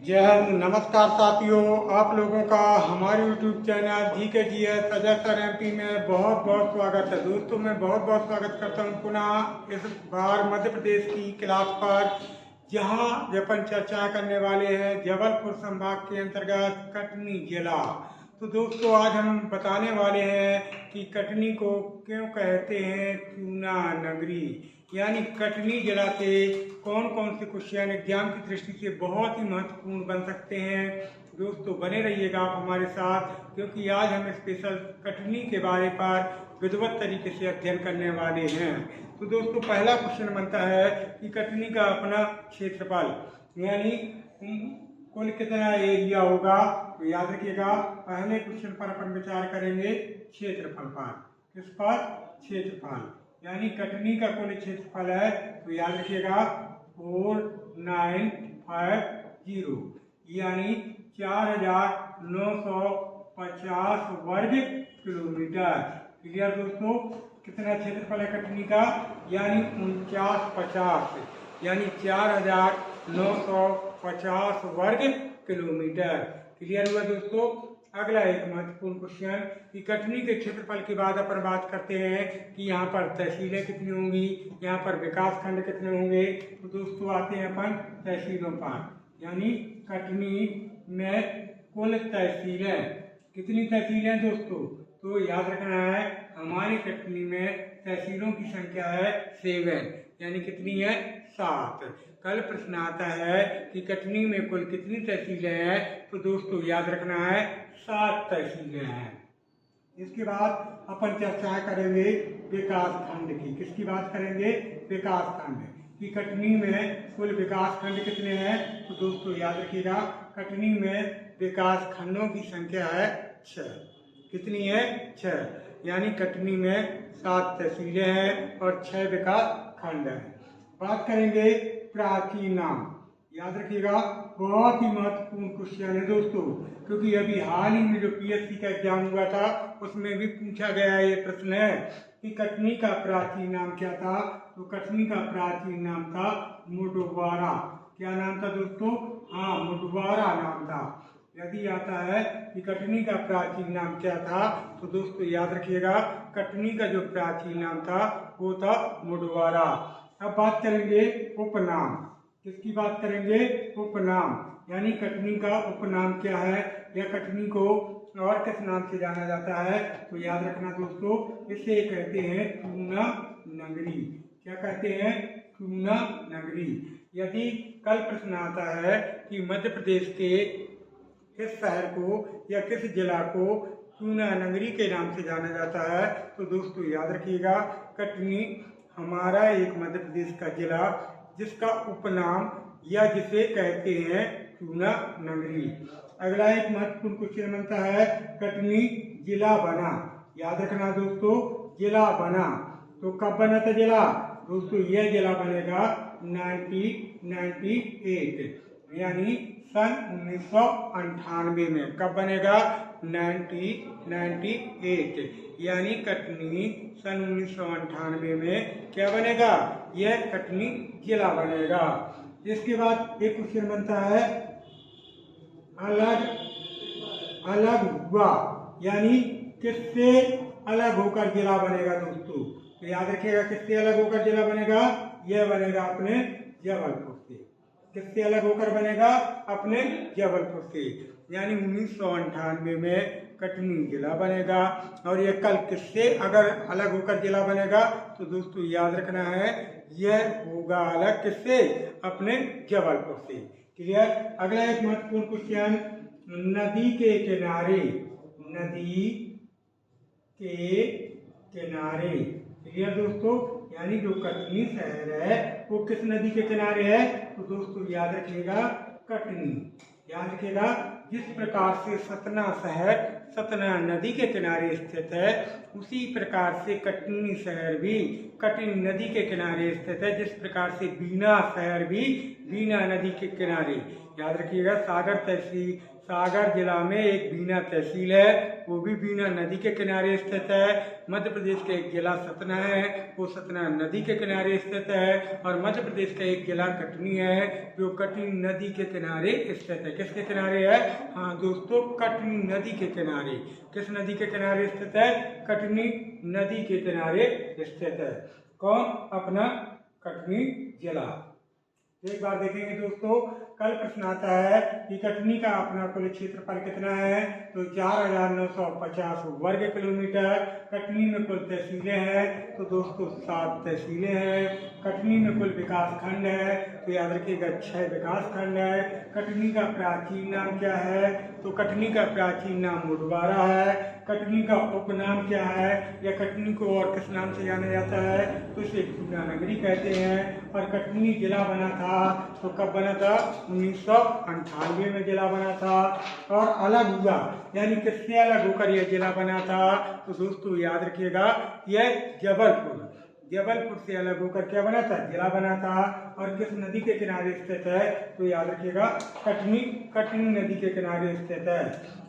जय हिंद। नमस्कार साथियों, आप लोगों का हमारे YouTube चैनल GKGS सजस्तर MP में बहुत बहुत स्वागत है। दोस्तों, मैं बहुत बहुत स्वागत करता हूं पुनः इस बार मध्य प्रदेश की क्लास पर, जहां अपन चर्चा करने वाले हैं जबलपुर संभाग के अंतर्गत कटनी जिला। तो दोस्तों, आज हम बताने वाले हैं कि कटनी को क्यों कहते हैं चूना नगरी, यानी कटनी जिला के कौन कौन से क्वेश्चन एग्जाम की दृष्टि से बहुत ही महत्वपूर्ण बन सकते हैं। दोस्तों, बने रहिएगा आप हमारे साथ, क्योंकि आज हम स्पेशल कटनी के बारे पर विधिवत तरीके से अध्ययन करने वाले हैं। तो दोस्तों, पहला क्वेश्चन बनता है कि कटनी का अपना क्षेत्रफल, यानी कुल कितना एरिया होगा। तो याद रखिएगा, पहले क्वेश्चन पर अपन विचार करेंगे क्षेत्रफल पर। किस पर? क्षेत्रफल, यानी कटनी का कुल क्षेत्रफल है। तो याद रखिएगा 4950, यानी 4950 वर्ग किलोमीटर। क्लियर दोस्तों? कितना क्षेत्रफल है कटनी का? यानी 4950, यानी 4950 वर्ग किलोमीटर। क्लियर हुआ दोस्तों? अगला एक महत्वपूर्ण क्वेश्चन कि कटनी के क्षेत्रफल के बाद अपन बात करते हैं कि यहाँ पर तहसीलें कितनी होंगी, यहाँ पर विकास खंड कितने होंगे। तो दोस्तों, आते हैं अपन तहसीलों पर, यानी कटनी में कुल तहसीलें कितनी तहसीलें दोस्तों? तो याद रखना है, हमारी कटनी में तहसीलों की संख्या है 7, यानी कितनी है? 7। कल प्रश्न आता है कि कटनी में कुल कितनी तहसीलें हैं। तो दोस्तों, याद रखना है 7 तहसीलें हैं। इसके बाद अपन चर्चा करेंगे विकास खंड की। किसकी बात करेंगे? विकास खंड कि कटनी में कुल विकास खंड कितने हैं। तो दोस्तों, याद रखिएगा, कटनी में विकास खंडों की संख्या है 6। कितनी है? 6, यानी कटनी में 7 तहसीलें हैं और 6 विकास खंड हैं। बात करेंगे प्राचीन नाम। याद रखिएगा, बहुत ही महत्वपूर्ण क्वेश्चन है दोस्तों, क्योंकि अभी हाल ही में जो PSC का एग्जाम हुआ था उसमें भी पूछा गया ये प्रश्न है कि कटनी का प्राचीन नाम क्या था। तो कटनी का प्राचीन नाम था मुडवारा। क्या नाम था दोस्तों? हाँ, मुडवारा नाम था। यदि आता है कि कटनी का प्राचीन नाम क्या था, तो दोस्तों याद रखिएगा, कटनी का जो प्राचीन नाम था वो था मुडवारा। अब बात करेंगे उपनाम। किसकी बात करेंगे? उपनाम, यानी कटनी का उपनाम क्या है या कटनी को और किस नाम से जाना जाता है। तो याद रखना दोस्तों, इसे कहते हैं चूना नगरी। क्या कहते हैं? चूना नगरी। यदि कल प्रश्न आता है कि मध्य प्रदेश के किस शहर को या किस जिला को चूना नगरी के नाम से जाना जाता है, तो दोस्तों याद रखिएगा, कटनी हमारा एक मध्य प्रदेश का जिला जिसका उपनाम या जिसे कहते हैं चूना नगरी। अगला एक महत्वपूर्ण क्वेश्चन बनता है, कटनी जिला बना। याद रखना दोस्तों, जिला बना तो कब बना था जिला? दोस्तों, यह जिला बनेगा 1998, यानी सन 1998 में। कब बनेगा? 1998, यानी कटनी सन 1998 में क्या बनेगा? यह कटनी जिला बनेगा। इसके बाद एक क्वेश्चन बनता है अलग अलग हुआ, यानी किससे अलग होकर जिला बनेगा दोस्तों। तो याद रखिएगा, किससे अलग होकर जिला बनेगा? यह बनेगा अपने जबलपुर से। किससे अलग होकर बनेगा? अपने जबलपुर से, यानी 1998 में कटनी जिला बनेगा। और यह कल किससे अगर अलग होकर जिला बनेगा? तो दोस्तों याद रखना है, यह होगा अलग किससे? अपने जबलपुर से। क्लियर? अगला एक महत्वपूर्ण क्वेश्चन, नदी के किनारे। नदी के किनारे। क्लियर दोस्तों? यानी जो कटनी शहर है वो किस नदी के किनारे है? तो दोस्तों याद रखिएगा, कटनी। याद रखिएगा, जिस प्रकार से सतना शहर सतना नदी के किनारे स्थित है, उसी प्रकार से कटनी शहर भी कटनी नदी के किनारे स्थित है। जिस प्रकार से बीना शहर भी बीना नदी के किनारे। याद रखिएगा, सागर तहसील सागर जिला में एक बीना तहसील है, वो भी बीना नदी के किनारे स्थित है। मध्य प्रदेश का एक जिला सतना है, वो सतना नदी के किनारे स्थित है। और मध्य प्रदेश का एक जिला कटनी है, जो कटनी नदी के किनारे स्थित है। किसके किनारे है? हाँ दोस्तों, कटनी नदी के किनारे। किस नदी के किनारे स्थित है? कटनी नदी के किनारे स्थित है। कौन? अपना कटनी जिला। एक बार देखेंगे दोस्तों, कल प्रश्न आता है कि कटनी का अपना कुल क्षेत्रफल कितना है, तो 4950 वर्ग किलोमीटर। कटनी में कुल तहसीलें हैं, तो दोस्तों 7 तहसीलें हैं। कटनी में कुल विकास खंड है, तो याद रखिएगा 6 विकास खंड है। कटनी का प्राचीन नाम क्या है, तो कटनी का प्राचीन नाम मुडवारा है। कटनी का उपनाम क्या है, या कटनी को और किस नाम से जाना जाता है, तो इसे चूना नगरी कहते हैं। और कटनी जिला बना था, तो कब बना था? 1998 में जिला बना था। और अलग हुआ, यानी किससे अलग होकर यह जिला बना था, तो दोस्तों याद रखिएगा यह जबलपुर से अलग होकर क्या बना था? जिला बना था। और किस नदी के किनारे स्थित है, तो याद रखिएगा कटनी नदी के किनारे स्थित है।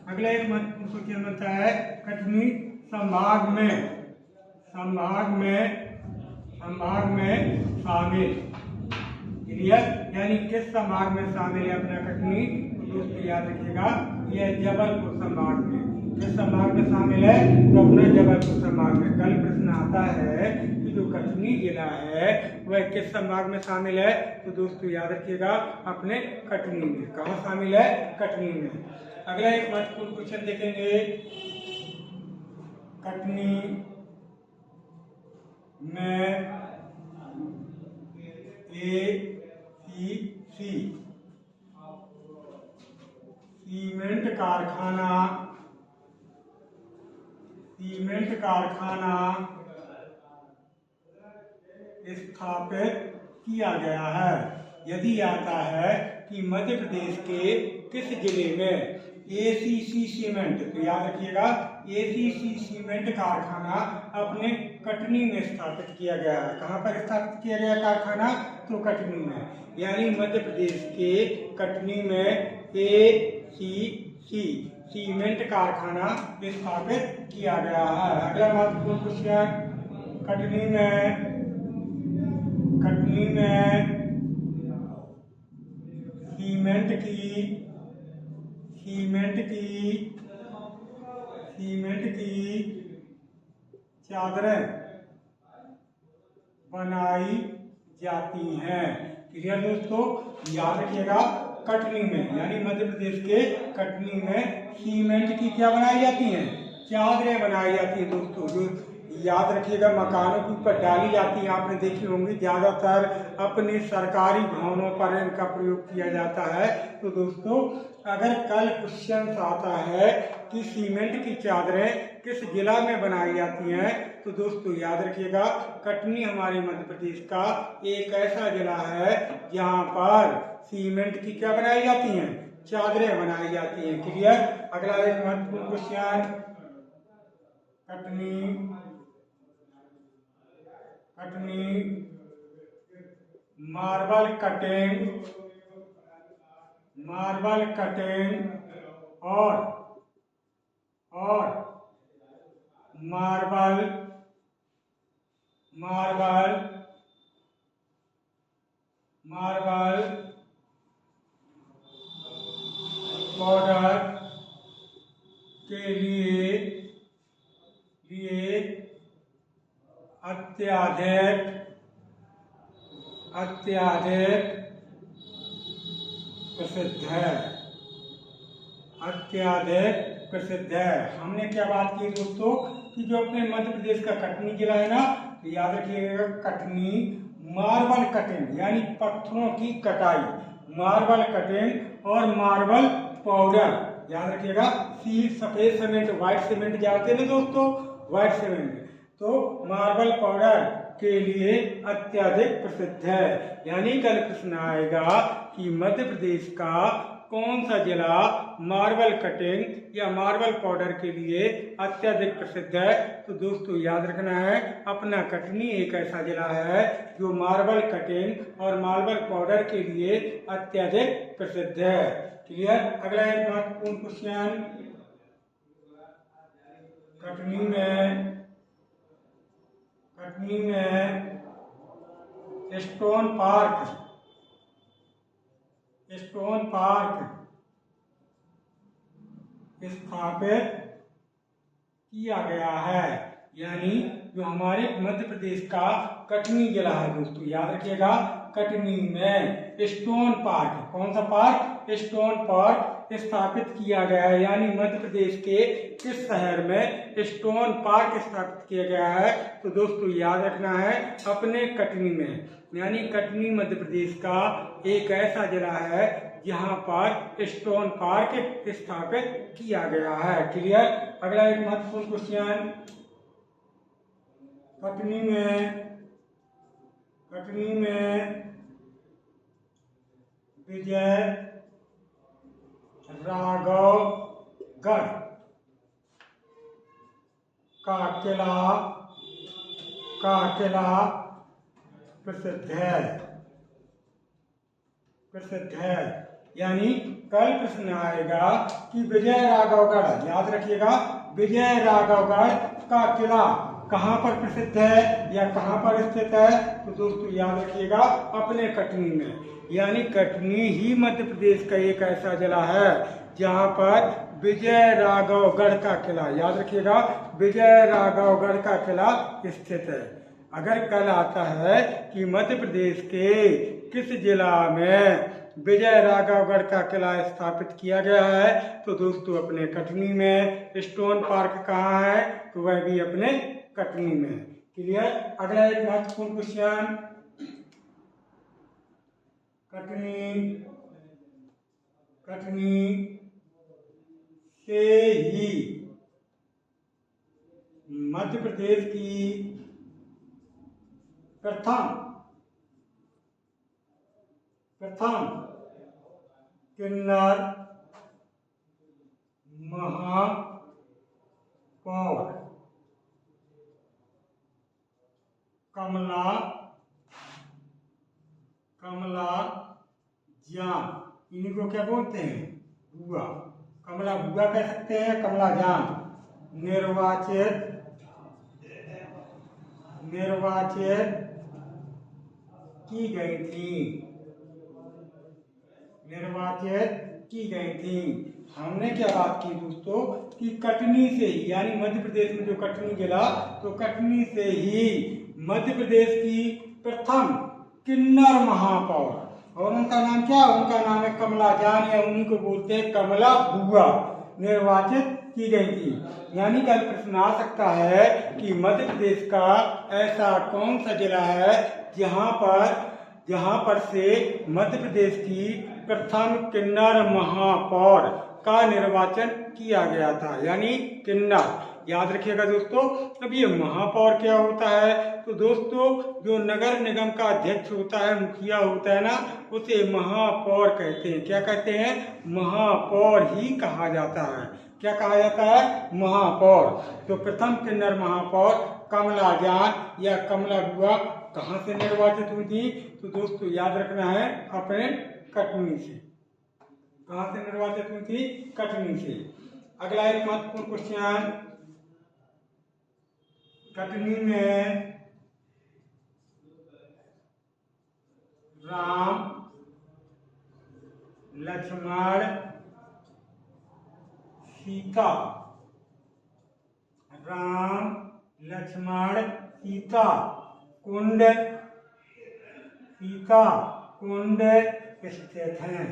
अगला एक महत्वपूर्ण क्वेश्चन बनता है, कटनी संभाग में शामिल। क्लियर? यानी किस संभाग में शामिल है अपना कटनी, तो दोस्तों याद रखिएगा यह जबलपुर संभाग में। किस संभाग में शामिल है, तो अपना जबलपुर संभाग में। कल प्रश्न आता है कि जो कटनी जिला है वह किस संभाग में शामिल है, तो दोस्तों याद रखिएगा अपने कटनी में। कहाँ शामिल है? कटनी में। अगला एक महत्वपूर्ण क्वेश्चन देखेंगे, कटनी में ACC सीमेंट कारखाना स्थापित किया गया है। यदि आता है कि मध्य प्रदेश के किस जिले में ACC सीमेंट, तो याद रखिएगा ACC सीमेंट कारखाना अपने कटनी में स्थापित किया गया है। कहाँ पर स्थापित किया गया कारखाना, तो कटनी में। यानी मध्य प्रदेश के कटनी में ACC सीमेंट कारखाना स्थापित किया गया है। अगला महत्वपूर्ण क्वेश्चन, कटनी में सीमेंट की चादरें बनाई जाती हैं। क्लियर दोस्तों? याद रखिएगा कटनी में, यानी मध्य प्रदेश के कटनी में सीमेंट की क्या बनाई जाती हैं? चादरें बनाई जाती हैं दोस्तों, जो याद रखिएगा मकानों के ऊपर डाली जाती है। आपने देखी होंगी, ज्यादातर अपने सरकारी भवनों पर इनका प्रयोग किया जाता है। तो दोस्तों अगर कल क्वेश्चन आता है कि सीमेंट की चादरें किस जिला में बनाई जाती हैं, तो दोस्तों याद रखिएगा कटनी हमारे मध्य प्रदेश का एक ऐसा जिला है जहां पर सीमेंट की क्या बनाई जाती हैं? चादरें बनाई जाती हैं। क्लियर? अगला एक महत्वपूर्ण क्वेश्चन, कटनी मार्बल कटिंग और मार्बल पाउडर के लिए अत्यधिक प्रसिद्ध है। हमने क्या बात की दोस्तों कि जो अपने मध्य प्रदेश का कटनी जिला है ना, तो याद रखिएगा कटनी मार्बल कटिंग यानी पत्थरों की कटाई, मार्बल कटिंग और मार्बल पाउडर, याद रखिएगा सफेद सीमेंट, व्हाइट सीमेंट जानते हैं ना दोस्तों, व्हाइट सीमेंट, तो मार्बल पाउडर के लिए अत्यधिक प्रसिद्ध है। यानी कल प्रश्न आएगा कि मध्य प्रदेश का कौन सा जिला मार्बल कटिंग या मार्बल पाउडर के लिए अत्यधिक प्रसिद्ध है? तो दोस्तों याद रखना है, अपना कटनी एक ऐसा जिला है जो मार्बल कटिंग और मार्बल पाउडर के लिए अत्यधिक प्रसिद्ध है। क्लियर? अगला एक महत्वपूर्ण क्वेश्चन, कटनी में स्टोन पार्क स्थापित किया गया है। यानी जो हमारे मध्य प्रदेश का कटनी जिला है दोस्तों, याद रखिएगा, कटनी में स्टोन पार्क, कौन सा पार्क? स्टोन पार्क स्थापित किया गया है। यानी मध्य प्रदेश के किस शहर में स्टोन पार्क स्थापित किया गया है? तो दोस्तों याद रखना है, अपने कटनी में। यानी कटनी मध्य प्रदेश का एक ऐसा जिला है जहां पर स्टोन पार्क स्थापित किया गया है। क्लियर? अगला एक महत्वपूर्ण क्वेश्चन, कटनी में विजय राघवगढ़ का किला प्रसिद्ध है। यानी कल प्रश्न आएगा कि विजय राघवगढ़, याद रखिएगा, विजय राघवगढ़ का किला कहाँ पर प्रसिद्ध है या कहाँ पर स्थित है? तो दोस्तों याद रखिएगा, अपने कटनी में। यानी कटनी ही मध्य प्रदेश का एक ऐसा जिला है जहाँ पर विजय राघवगढ़ का किला, याद रखिएगा, विजय राघवगढ़ का किला स्थित है। अगर कल आता है कि मध्य प्रदेश के किस जिला में विजय राघवगढ़ का किला स्थापित किया गया है, तो दोस्तों अपने कटनी में। स्टोन पार्क कहाँ है? तो वह भी अपने कटनी में। क्लियर? अगला एक महत्वपूर्ण क्वेश्चन, कटनी से ही मध्य प्रदेश की प्रथम किन्नर महापौर कमला जान, इन्हीं को क्या बोलते हैं? बुआ। कमला बुआ कह सकते हैं, कमला जान निर्वाचित की गई थी। हमने क्या बात की दोस्तों कि कटनी से ही, यानी मध्य प्रदेश में जो कटनी जिला, तो कटनी से ही मध्य प्रदेश की प्रथम किन्नर महापौर, और उनका नाम क्या? उनका नाम है कमला जान, या उन्हीं को बोलते हैं कमला बुआ, निर्वाचित की गई थी। यानी कल प्रश्न आ सकता है कि मध्य प्रदेश का ऐसा कौन सा जिला है जहां पर से मध्य प्रदेश की प्रथम किन्नर महापौर का निर्वाचन किया गया था। यानी किन्नर, याद रखिएगा दोस्तों। अब ये महापौर क्या होता है? तो दोस्तों जो नगर निगम का अध्यक्ष होता है, मुखिया होता है ना, उसे महापौर कहते हैं। क्या कहते हैं? महापौर ही कहा जाता है। क्या कहा जाता है? महापौर। तो प्रथम किन्नर महापौर कमला जान या कमला बुआ कहाँ से निर्वाचित हुई थी? तो दोस्तों याद रखना है, अपने कटनी से। कहाँ से निर्वाचित हुई थी? कटनी से। अगला एक महत्वपूर्ण क्वेश्चन, कटनी में राम लक्ष्मण सीता कुंड स्थित हैं।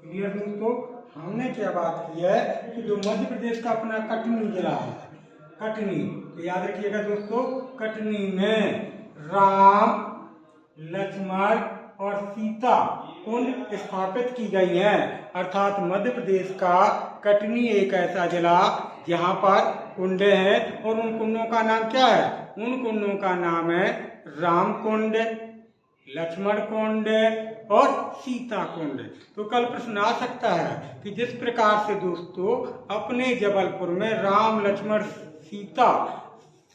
क्लियर दोस्तों? हमने क्या बात की है कि जो मध्य प्रदेश का अपना कटनी जिला है, कटनी, तो याद रखिएगा दोस्तों, कटनी में राम लक्ष्मण और सीता कुंड स्थापित की गई है। अर्थात मध्य प्रदेश का कटनी एक ऐसा जिला जहाँ पर कुंडे हैं, और उन कुंडों का नाम क्या है? उन कुंडों का नाम है राम कुंड, लक्ष्मण कुंड और सीता कुंड। तो कल प्रश्न आ सकता है कि जिस प्रकार से दोस्तों अपने जबलपुर में राम लक्ष्मण सीता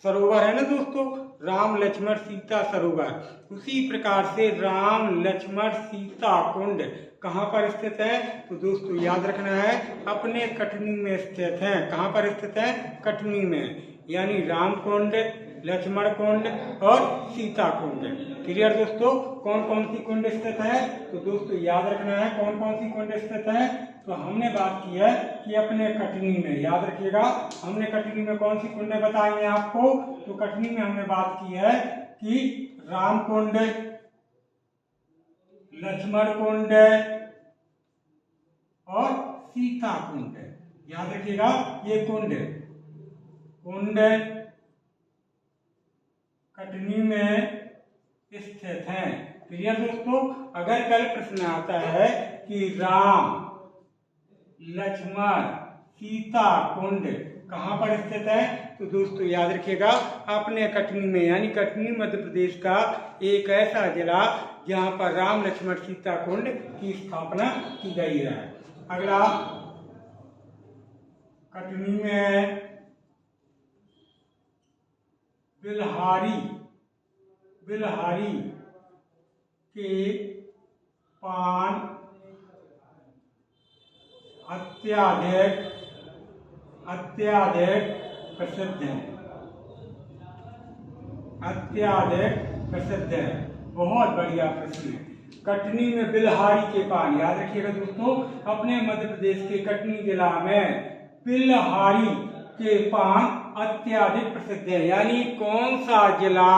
सरोवर है ना दोस्तों, राम लक्ष्मण सीता सरोवर, उसी प्रकार से राम लक्ष्मण सीता कुंड कहाँ पर स्थित है? तो दोस्तों याद रखना है अपने कटनी में स्थित है। कहाँ पर स्थित है? कटनी में, यानी राम कुंड, लक्ष्मण कुंड और सीता कुंड। क्लियर दोस्तों? कौन कौन सी कुंड स्थित है? तो दोस्तों याद रखना है कौन कौन सी कुंड स्थित है। तो हमने बात की है कि अपने कटनी में, याद रखिएगा हमने कटनी में कौन सी कुंडें बताई हैं आपको। तो कटनी में हमने बात की है कि राम कुंड, लक्ष्मण कुंड और सीता कुंड। याद रखिएगा ये कुंड कटनी में स्थित है। क्लियर दोस्तों? अगर कल प्रश्न आता है कि राम लक्ष्मण सीता कुंड कहाँ पर स्थित है, तो दोस्तों याद रखिएगा अपने कटनी में, यानी कटनी मध्य प्रदेश का एक ऐसा जिला जहाँ पर राम लक्ष्मण सीता कुंड की स्थापना की गई है। अगला, कटनी में बिल्हारी के पान अत्यधिक प्रसिद्ध है। बहुत बढ़िया प्रश्न है। कटनी में बिल्हारी के पान, याद रखिएगा दोस्तों अपने मध्य प्रदेश के कटनी जिला में बिल्हारी के पान अत्यधिक प्रसिद्ध है। यानी कौन सा जिला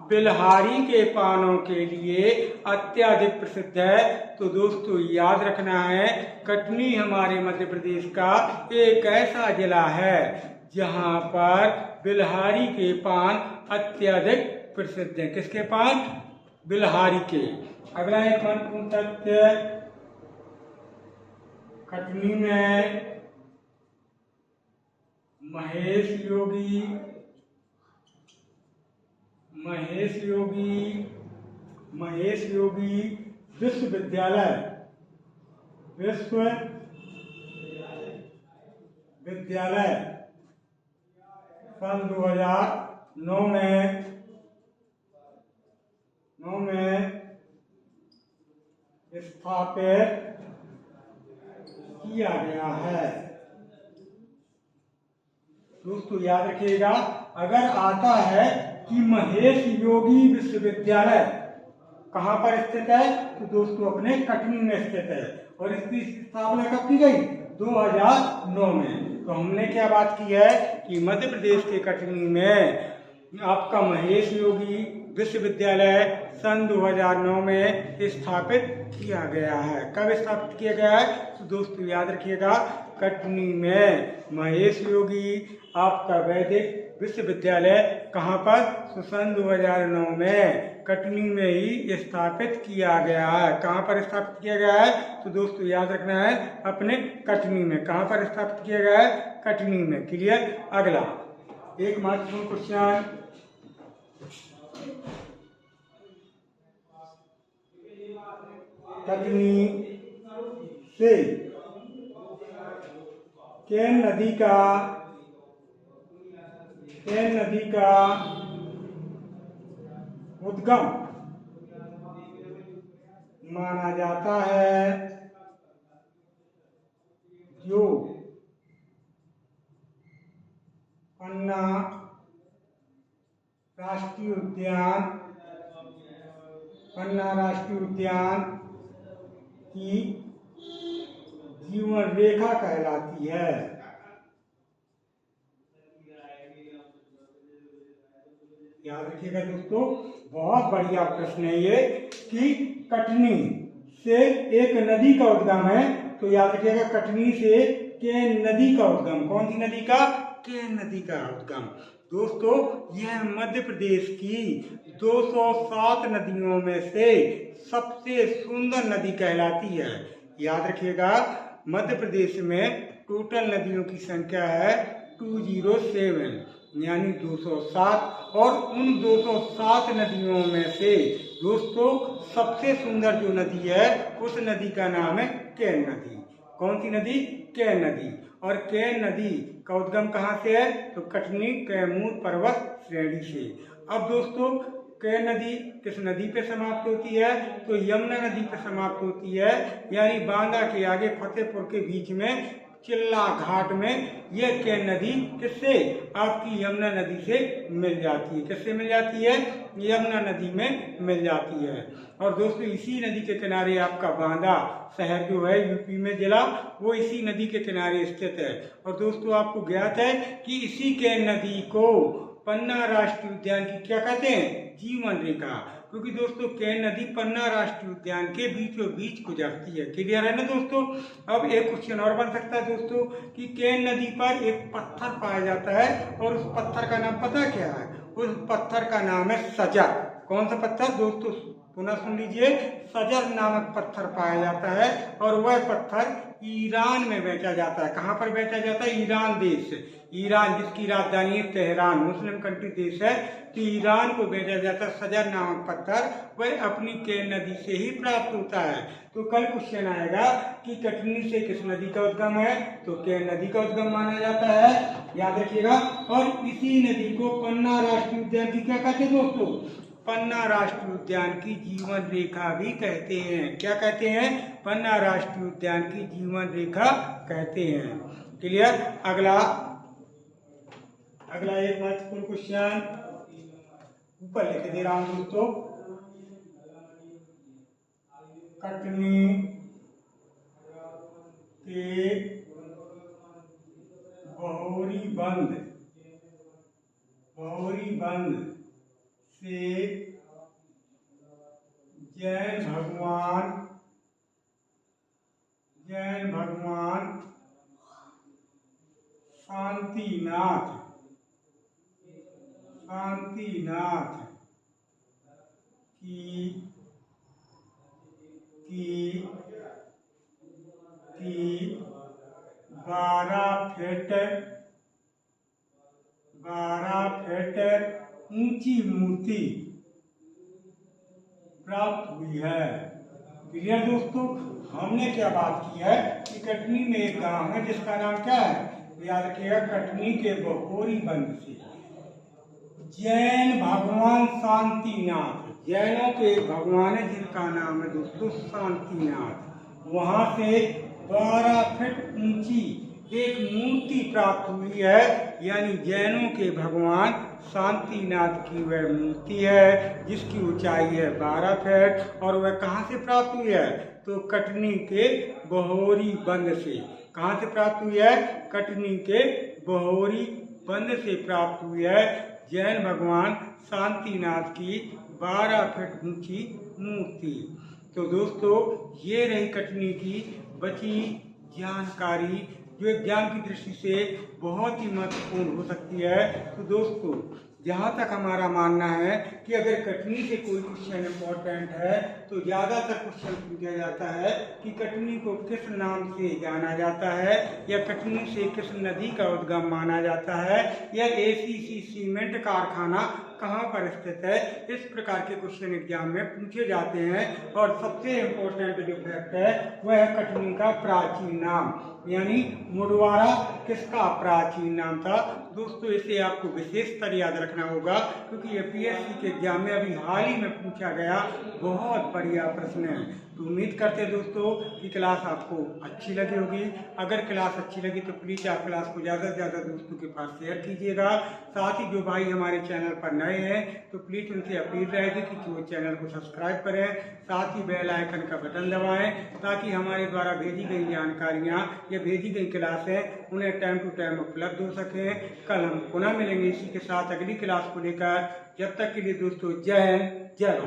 बिल्हारी के पानों के लिए अत्यधिक प्रसिद्ध है? तो दोस्तों याद रखना है कटनी हमारे मध्य प्रदेश का एक ऐसा जिला है जहां पर बिल्हारी के पान अत्यधिक प्रसिद्ध है। किसके पान? बिल्हारी के। अगला एक महत्वपूर्ण तथ्य, कटनी में महेश योगी विश्वविद्यालय सन 2009 में स्थापित किया गया है। दोस्तों याद रखिएगा अगर आता है कि महेश योगी विश्वविद्यालय कहाँ पर स्थित है, तो दोस्तों अपने कटनी में स्थित है। और इसकी स्थापना कब की गई? 2009 में। तो हमने क्या बात की है कि मध्य प्रदेश के कटनी में आपका महेश योगी विश्वविद्यालय सन 2009 में स्थापित किया गया है। कब स्थापित किया गया है? तो दोस्तों याद रखिएगा कटनी में महेश योगी आपका वैदिक विश्वविद्यालय कहाँ पर? तो सन 2009 में कटनी में ही स्थापित किया गया है। कहाँ पर स्थापित किया गया है? तो दोस्तों याद रखना है अपने कटनी में। कहाँ पर स्थापित किया गया है? कटनी में। क्लियर? अगला एक महत्वपूर्ण क्वेश्चन, कटनी से केन नदी का उद्गम माना जाता है, जो पन्ना राष्ट्रीय उद्यान की जीवन रेखा कहलाती है। याद रखिएगा दोस्तों बहुत बढ़िया प्रश्न है ये कि कटनी से एक नदी का उद्गम है। तो याद रखिएगा कटनी से केन नदी का उद्गम। कौन सी नदी का? केन नदी का उद्गम। दोस्तों यह मध्य प्रदेश की 207 नदियों में से सबसे सुंदर नदी कहलाती है। याद रखिएगा मध्य प्रदेश में टोटल नदियों की संख्या है 207 यानी 207 और उन 207 नदियों में से दोस्तों सबसे सुंदर जो नदी है उस नदी का नाम है केन नदी। कौन सी नदी? केन नदी। और केन नदी का उद्गम कहाँ से है? तो कटनी कैमूर पर्वत श्रेणी से। अब दोस्तों केन नदी किस नदी पे समाप्त होती है? तो यमुना नदी पे समाप्त होती है, यानी बांदा के आगे फतेहपुर के बीच में चिल्ला घाट में यह केन नदी किससे? आपकी यमुना नदी से मिल जाती है। किससे मिल जाती है? यमुना नदी में मिल जाती है। और दोस्तों इसी नदी के किनारे आपका बांदा शहर जो है यूपी में जिला, वो इसी नदी के किनारे स्थित है। और दोस्तों आपको ज्ञात है कि इसी केन नदी को पन्ना राष्ट्रीय उद्यान की क्या कहते हैं? जीवन रेखा। क्योंकि दोस्तों केन नदी पन्ना राष्ट्रीय उद्यान के बीचों बीच गुजरती है। क्लियर है ना दोस्तों? अब एक क्वेश्चन और बन सकता है दोस्तों कि केन नदी पर एक पत्थर पाया जाता है और उस पत्थर का नाम पता क्या है? उस पत्थर का नाम है सजर। कौन सा पत्थर दोस्तों? पुनः सुन लीजिए, सजर नामक पत्थर पाया जाता है और वह पत्थर ईरान में बेचा जाता है। कहाँ पर बेचा जाता है? ईरान देश। ईरान जिसकी राजधानी है तेहरान, मुस्लिम कंट्री देश है, तो ईरान को बेचा जाता है सजर नामक पत्थर, वह अपनी केन नदी से ही प्राप्त होता है। तो कल क्वेश्चन आएगा कि कटनी से किस नदी का उद्गम है? तो केन नदी का उद्गम माना जाता है, याद रखिएगा। और इसी नदी को पन्ना राष्ट्रीय उद्यान की क्या कहते हैं दोस्तों? पन्ना राष्ट्रीय उद्यान की जीवन रेखा भी कहते हैं। क्या कहते हैं? पन्ना राष्ट्रीय उद्यान की जीवन रेखा कहते हैं। क्लियर? अगला एक महत्वपूर्ण क्वेश्चन ऊपर लिख दे रहा हूं दोस्तों। कटनी के बहोरी बंद से जैन भगवान शांतिनाथ की 12 फीट ऊंची मूर्ति प्राप्त हुई है। क्लियर दोस्तों? हमने क्या बात की है कि कटनी में एक गांव है जिसका नाम क्या है? याद रखिएगा, कटनी के बहोरी बंद से जैन भगवान शांतिनाथ, जैनों के भगवान है जिनका नाम है दोस्तों शांतिनाथ, वहां से 12 फीट ऊंची एक मूर्ति प्राप्त हुई है। यानी जैनों के भगवान शांतिनाथ की वह मूर्ति है जिसकी ऊंचाई है 12 फीट। और वह कहाँ से प्राप्त हुई है? तो कटनी के बहोरी बंद से। कहाँ से प्राप्त हुई है? कटनी के बहोरी बंद से प्राप्त हुई है जैन भगवान शांतिनाथ की 12 फीट ऊंची मूर्ति। तो दोस्तों ये रही कटनी की बची जानकारी, जो एग्जाम की दृष्टि से बहुत ही महत्वपूर्ण हो सकती है। तो दोस्तों जहाँ तक हमारा मानना है कि अगर कटनी से कोई क्वेश्चन इम्पोर्टेंट है तो ज़्यादातर क्वेश्चन पूछा जाता है कि कटनी को किस नाम से जाना जाता है, या कटनी से किस नदी का उद्गम माना जाता है, या एसीसी सीमेंट कारखाना कहाँ पर स्थित है। इस प्रकार के क्वेश्चन एग्जाम में पूछे जाते हैं। और सबसे इम्पोर्टेंट जो फैक्ट है वह है कटनी का प्राचीन नाम, यानी मुडवारा किसका प्राचीन नाम था। दोस्तों इसे आपको विशेषतर याद रखना होगा क्योंकि यूपीएससी के एग्जाम में अभी हाल ही में पूछा गया बहुत बढ़िया प्रश्न है। तो उम्मीद करते हैं दोस्तों कि क्लास आपको अच्छी लगी होगी। अगर क्लास अच्छी लगी तो प्लीज़ आप क्लास को ज़्यादा से ज़्यादा दोस्तों के पास शेयर कीजिएगा। साथ ही जो भाई हमारे चैनल पर नए हैं तो प्लीज़ उनसे अपील रहेगी कि वो चैनल को सब्सक्राइब करें, साथ ही बेल आइकन का बटन दबाएं ताकि हमारे द्वारा भेजी गई जानकारियाँ या भेजी गई क्लासें उन्हें टाइम टू टाइम उपलब्ध हो सकें। कल हम पुनः मिलेंगे इसी के साथ अगली क्लास को लेकर। जब तक के लिए दोस्तों जय हिंद, जय भारत।